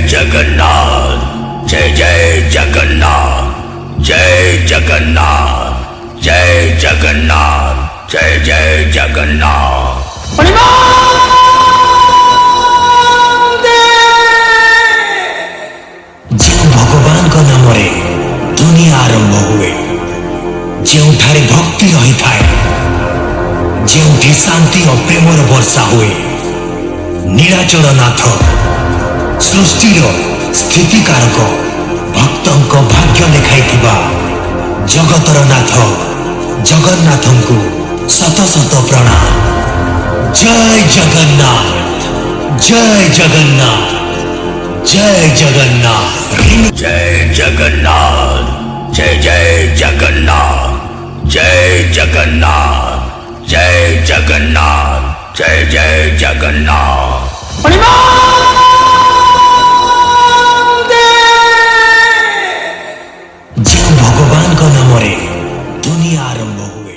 जगन्नाथ जय जय जगन्नाथ जय जगन्नाथ जय जगन्नाथ जय जय जगन्नाथ। जो भगवान का नाम रे दुनिया आरंभ हुए, ଯେଉଁଠାରେ ଭକ୍ତି ରହିଥାଏ, ଯେଉଁଠି ଶାନ୍ତି ଓ ପ୍ରେମର ବର୍ଷା ହୁଏ, ନୀଳାଚଳ ନାଥ ସୃଷ୍ଟିର ସ୍ଥିତିକାରକ ଭକ୍ତଙ୍କ ଭାଗ୍ୟ ଲେଖାଇଥିବା ଜଗତର ନାଥ ଜଗନ୍ନାଥଙ୍କୁ ଶତ ଶତ ପ୍ରଣାମ। ଜୟ ଜଗନ୍ନାଥ ଜୟ ଜଗନ୍ନାଥ जय जगन्नाथ जय जगन्नाथ जय जय जगन्नाथ जय जगन्नाथ जय जगन्नाथ जय जय जगन्नाथ। जो भगवान का नाम रे दुनिया आरंभ हुए।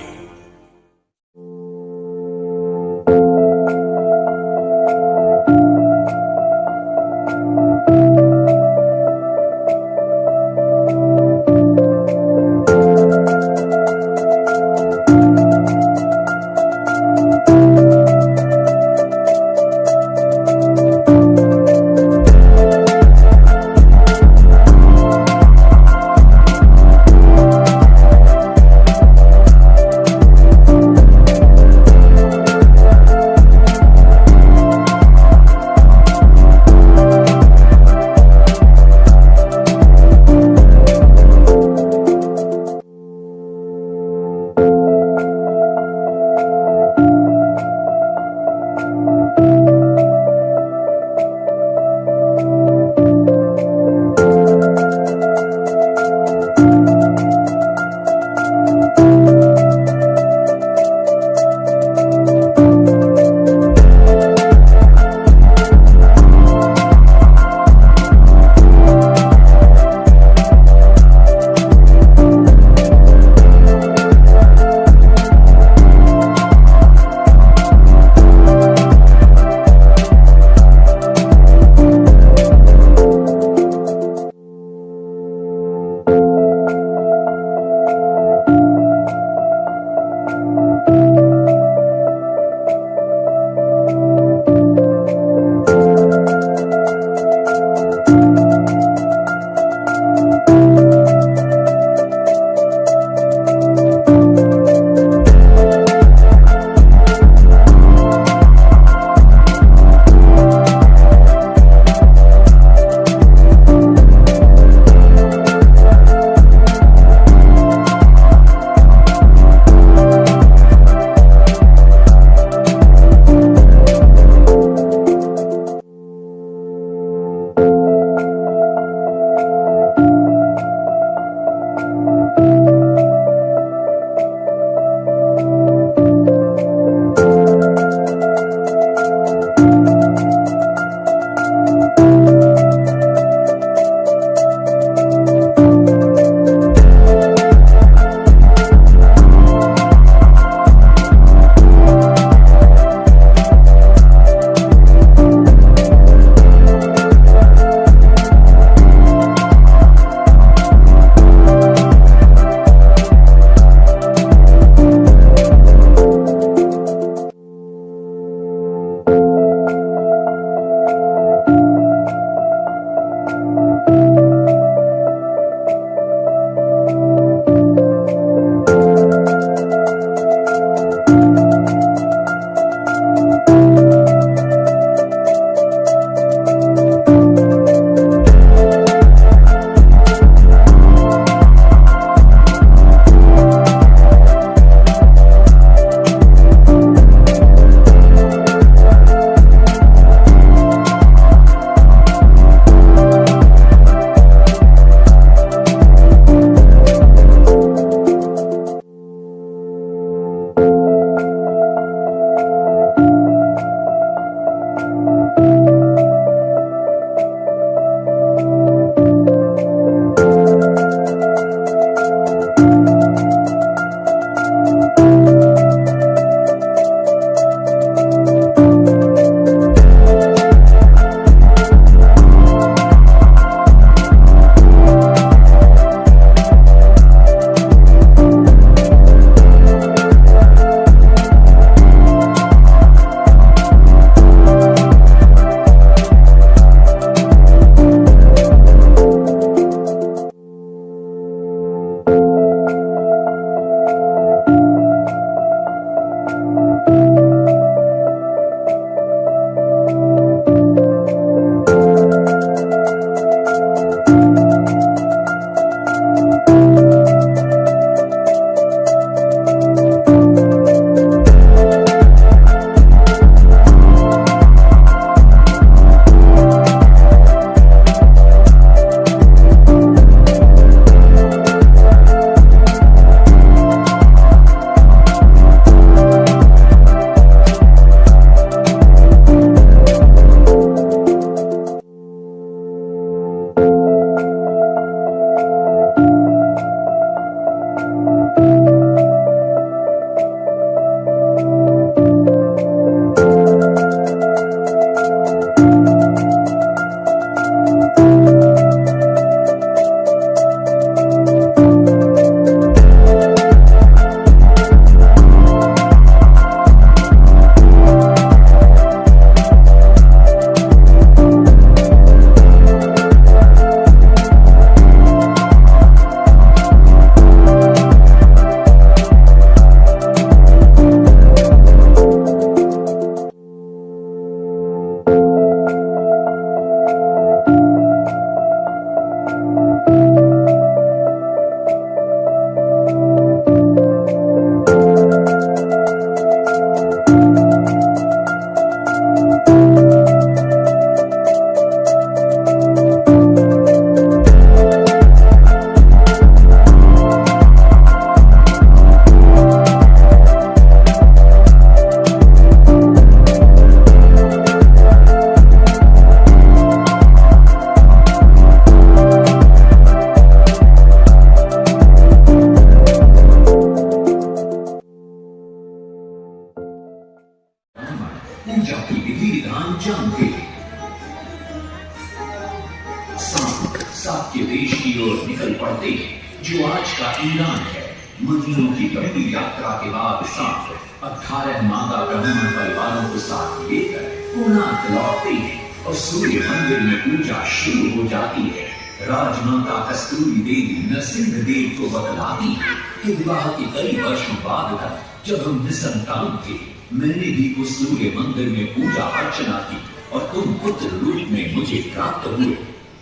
सात के देश की ओर निकल पड़ते हैं, जो आज का ईरान है। महीनों की लंबी यात्रा के बाद सांप 18 मादा ब्राह्मण परिवारों को साथ लेकर कोणार्क लौटते हैं और सूर्य मंदिर में पूजा शुरू हो जाती है। राजमाता कस्तूरी देवी नरसिंह देव को बतलाती है कि विवाह के कई वर्षों बाद तक जब हम निसंतान थे, मैंने भी उस सूर्य मंदिर में पूजा अर्चना की और तुम पुत्र रूप में मुझे प्राप्त हुए।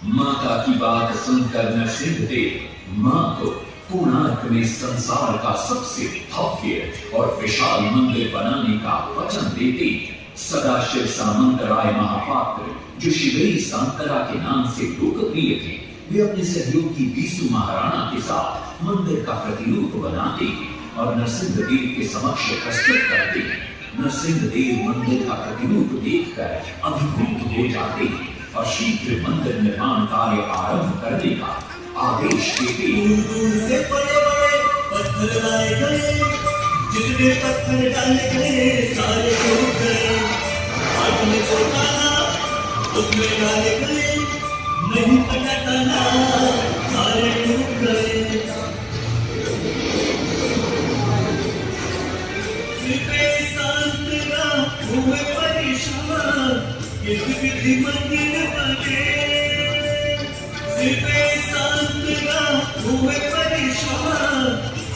माता की बात सुनकर नरसिंह देव मां को कोणार्क में संसार का सबसे भव्य और विशाल मंदिर बनाने का वचन देते हैं। सदाशिव सामंतराय महापात्र, जो शिवई सांतरा के नाम से लोकप्रिय थे, वे अपने सहयोगी बीसू महाराणा के साथ मंदिर का प्रतिरूप बनाते हैं और नरसिंह देव के समक्ष प्रस्तुत करते हैं। नरसिंह देव मंदिर का प्रतिरूप देखकर अभिभूत हो जाते हैं और शीघ्र मंदिर निर्माण कार्य आरंभ करने का आदेश देते हैं। से बड़े-बड़े पत्थर लाए गए, जितने पत्थर डाले गए सारे टूट गए। आग में जो डाला उसमें डाले गए, नहीं पता डाला सारे टूट गए। सिर्फ सांतरा हुए परेशान, किस विधि मंदिर बने। सिर्फ सांतरा हुए परेशान,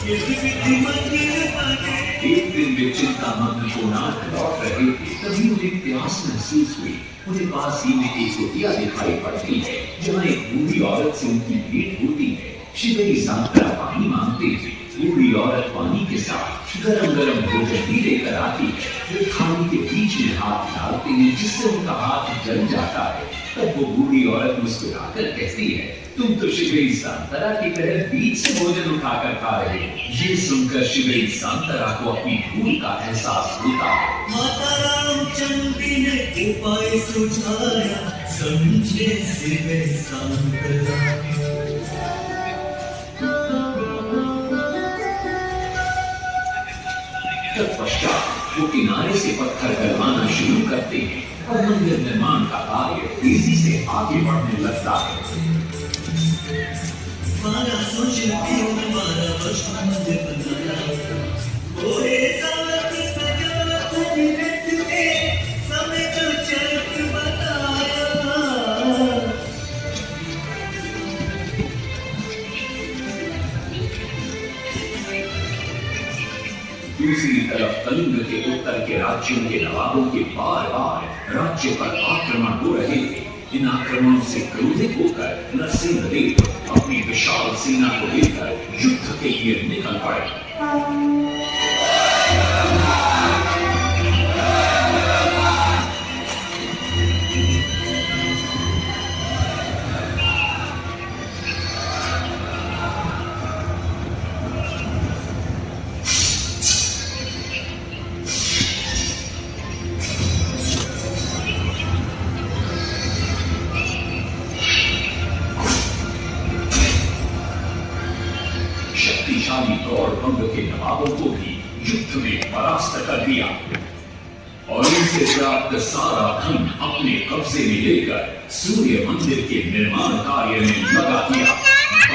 किस विधि मंदिर बने। एक दिन वे चिंतामग्न कोणार्क लौट रहे थे, तभी उन्हें प्यास महसूस हुई। उन्हें पास ही में एक कुटिया दिखाई पड़ती है, जहाँ एक बूढ़ी औरत से उनकी भेंट होती है। शिवई सांतरा पानी मांगते थे। बूढ़ी औरत पानी के साथ गरम गरम भोजन भी लेकर आती है। वे थाली के बीच में हाथ डालते हैं, जिससे उनका हाथ जल जाता है। तब वो बूढ़ी औरत मुस्कुराकर कहती है, तुम तो शिवई सांतरा की तरह बीच से भोजन उठाकर खा रहे हो। ये सुनकर शिवई सांतरा को अपनी भूल का एहसास होता है। माता रामचंद्री ने उपाय सुझाया, समझे शिवई सांतरा। तत्पश्चात वो किनारे से पत्थर गलवाना शुरू करते हैं और मंदिर निर्माण का कार्य तेजी से आगे बढ़ने लगता है। 1200 शिल्पियों ने 12 वर्ष में मंदिर बनाया। पूरे साथ सजा धनिरथ के समय जो चरक बताया। दूसरी तरफ कलिंग के उत्तर के राज्यों के नवाबों के बार बार राज्य पर आक्रमण हो रहे थे। इन आक्रमणों से क्रोधित होकर नरसिंह देव अपनी विशाल सेना को लेकर युद्ध के लिए निकल पड़े। शक्तिशाली गौड़भंग के नवाबों को भी युद्ध में परास्त कर दिया और इनसे प्राप्त सारा धन अपने कब्जे में लेकर सूर्य मंदिर के निर्माण कार्य में लगा दिया।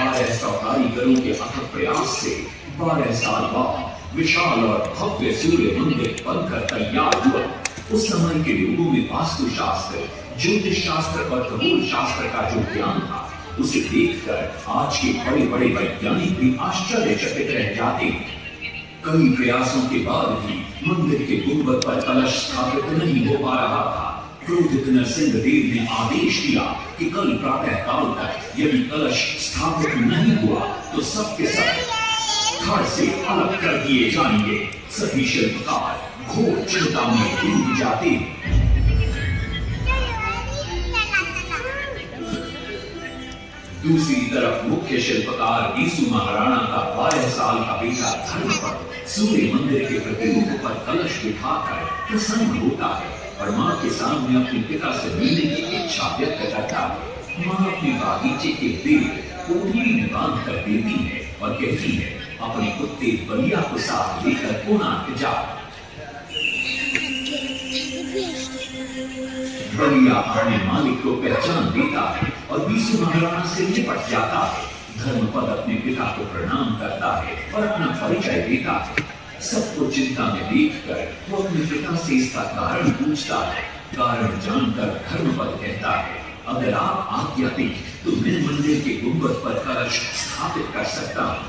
1200 कारीगरों के अथक प्रयास से 12 साल बाद विशाल और भव्य सूर्य मंदिर बनकर तैयार हुआ। उस समय के लोगों में वास्तुशास्त्र, ज्योतिष शास्त्र और खगोल शास्त्र का जो ज्ञान था, उसे देखकर आज के बड़े बड़े वैज्ञानिक भी आश्चर्यचकित रह जाते हैं। कई प्रयासों के बाद भी मंदिर के गुंबद पर कलश स्थापित नहीं हो पा रहा था। क्रोधित नरसिंह देव ने आदेश दिया कि कल प्रातः काल तक यदि कलश स्थापित नहीं हुआ तो सबके सब धड़ से अलग कर दिए जाएंगे। सभी शिल्पकार घोर चिंता में डूब जाते हैं। दूसरी तरफ मुख्य शिल्पकार बीसू महाराणा का 12 साल का बेटा धर्मपद सूर्य मंदिर के प्रतिरूप पर कलश बिठाकर प्रसन्न होता है और मां के सामने अपने पिता से मिलने की इच्छा व्यक्त करता है। मां अपने बागीचे के पेड़ कोठरी में बांध कर देती है और कहती है, अपने कुत्ते बलिया को साथ लेकर कोणार्क जा। बलिया अपने मालिक को पहचान देता है और और बीसू महाराणा से निपट जाता है। धर्मपद अपने पिता को प्रणाम करता है और अपना परिचय देता है। सबको चिंता में देखकर वो अपने पिता से इसका कारण पूछता है। कारण जानकर धर्मपद कहता है, अगर आप आज्ञा दें तो मैं मंदिर के गुंबद पर कलश स्थापित कर सकता हूं।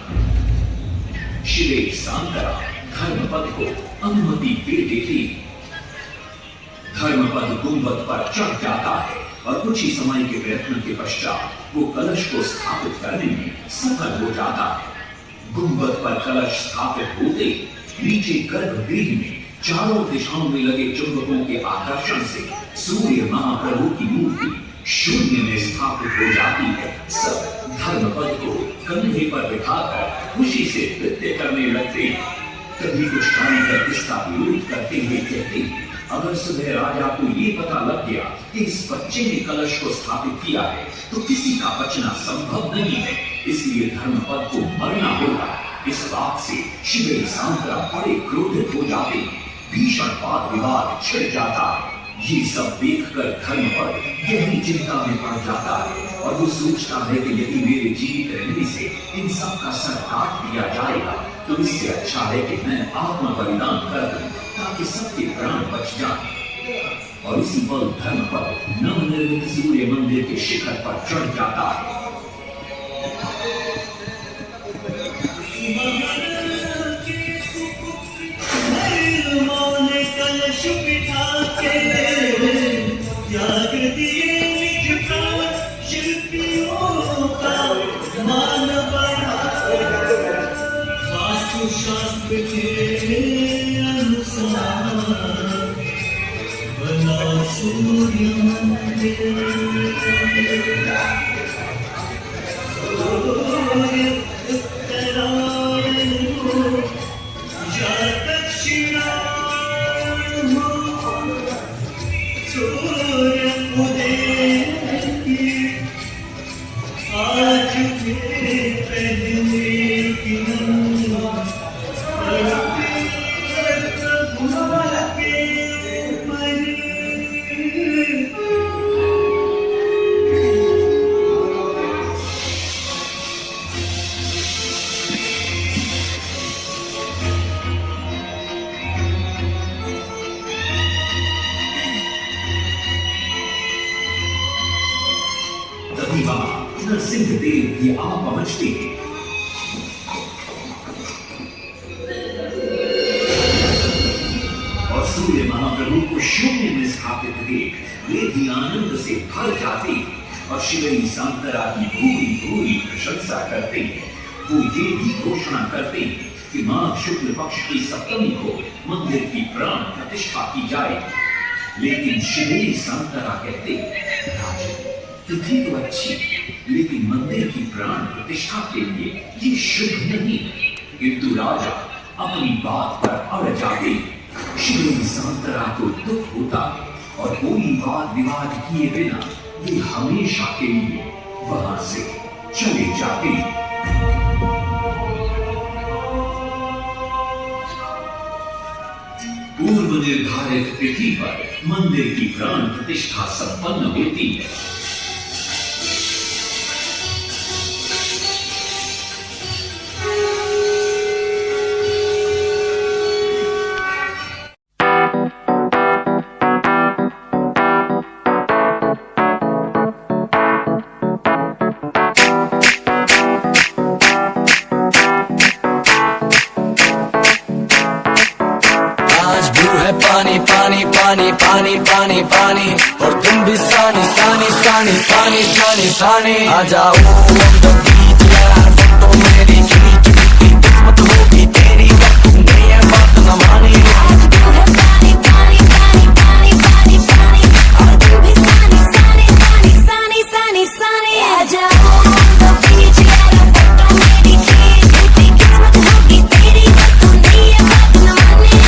शिवेश सांतरा धर्मपद को अनुमति दे देती। धर्मपद गुंबद पर चढ़ जाता है और कुछ ही समय के प्रयत्न के पश्चात वो कलश को स्थापित करने में सफल हो जाता है। गुंबद पर कलश स्थापित होते नीचे गर्भगृह में चारों दिशाओं में लगे चुंबकों के आकर्षण से सूर्य महाप्रभु की मूर्ति शून्य में स्थापित हो जाती है। सब धर्मपद को कंधे पर बिठाकर खुशी से नृत्य करने लगते हैं। तभी कुछ कारीगर इसका विरोध करते हुए कहते हैं, अगर सुबह राजा को ये पता लग गया कि इस बच्चे ने कलश को स्थापित किया है तो किसी का बचना संभव नहीं है, इसलिए धर्मपद को मरना होगा। इस बात से शिवेश सांतरा बड़े क्रोधित हो जाते हैं। भीषण वाद विवाद छिड़ जाता है। ये सब देखकर धर्मपद गहरी चिंता में पड़ जाता है और वो सोचता है कि यदि मेरे जीवित रहने से इन सब का सर काट दिया जाएगा तो इससे अच्छा है कि मैं आत्म बलिदान कर दूं ताकि सबके प्राण बच जाएं। और इसी पल धर्मपद नवनिर्मित सूर्य मंदिर के शिखर पर चढ़ जाता है। कलश बिठा के त्याग दिए निज प्राण, शिल्पियों का मान बढ़ा। वास्तु शास्त्र के अनुसार बना सूर्य मंदिर। सूर्य उत्तरायण हो या दक्षिणायन, सूर्य उदय आज के पहले किरण पड़ते प्रभु के ऊपर। तभी वहां नरसिंह देव भी आ पहुंचते हैं। और सूर्य महाप्रभु को शून्य में स्थापित देख वे भी आनंद से भर जाते हैं और शिवेश सांतरा की पूरी पूरी प्रशंसा करते हैं। वो ये भी घोषणा करते हैं कि माघ शुक्ल पक्ष की सप्तमी को मंदिर की प्राण प्रतिष्ठा की जाएगी। लेकिन शिवेश सांतरा कहते हैं, राजन तिथि तो अच्छी, लेकिन मंदिर की प्राण प्रतिष्ठा के लिए ये शुभ नहीं। किंतु राजा अपनी बात पर अड़ जाते। शिवेश सांतरा को दुख होता है और कोई वाद विवाद किए बिना वे हमेशा के लिए वहां से चले जाते। पूर्व निर्धारित तिथि पर मंदिर की प्राण प्रतिष्ठा संपन्न होती है। पानी पानी पानी पानी पानी पानी और तुम भी सानी सानी सानी सानी सानी सानी आ जाओ on the beach यार, फोटो मेरी खींच की किस्मत होगी तेरी, तुमने ये बात न मानी। आज तू है पानी पानी पानी पानी पानी पानी और तुम भी सानी सानी सानी सानी सानी सानी आ जाओ on the beach यार, फोटो मेरी खींच की किस्मत होगी तेरी, तुमने ये बात न मानी।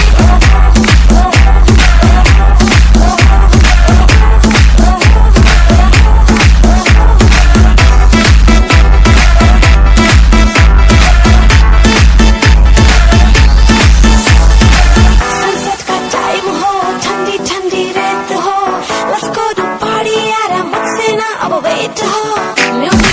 wait to hold music.